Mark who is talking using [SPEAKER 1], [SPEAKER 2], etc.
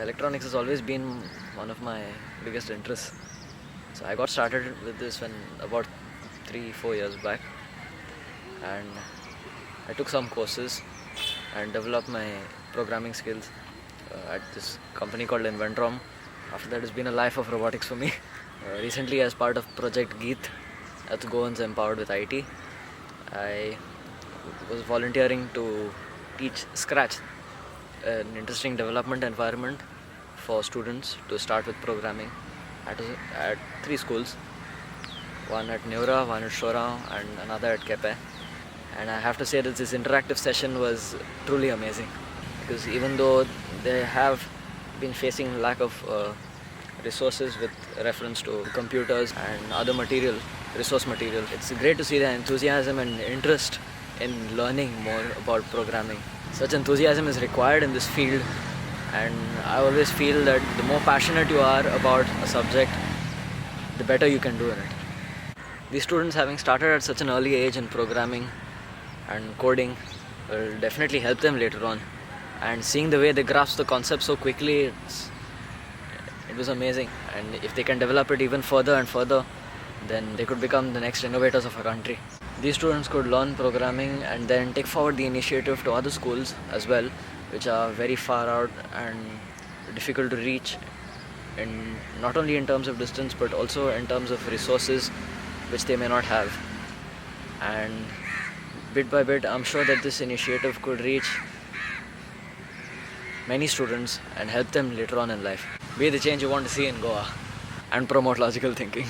[SPEAKER 1] Electronics has always been one of my biggest interests. So I got started with this when about 3-4 years back, and I took some courses and developed my programming skills at this company called Inventrom. After that, it's been a life of robotics for me. Recently, as part of Project Geet at Goans Empowered with IT, I was volunteering to teach Scratch, an interesting development environment for students to start with programming at 3 schools, one at Neura, one at Shorao, and another at Kepe. And I have to say that this interactive session was truly amazing, because even though they have been facing lack of resources with reference to computers and other resource material, it's great to see the enthusiasm and interest in learning more about programming. Such enthusiasm is required in this field, and I always feel that the more passionate you are about a subject, the better you can do in it. These students, having started at such an early age in programming and coding, will definitely help them later on. And seeing the way they grasp the concept so quickly, it was amazing. And if they can develop it even further and further, then they could become the next innovators of our country. These students could learn programming and then take forward the initiative to other schools as well, which are very far out and difficult to reach, in not only in terms of distance but also in terms of resources which they may not have. And bit by bit, I'm sure that this initiative could reach many students and help them later on in life. Be the change you want to see in Goa and promote logical thinking.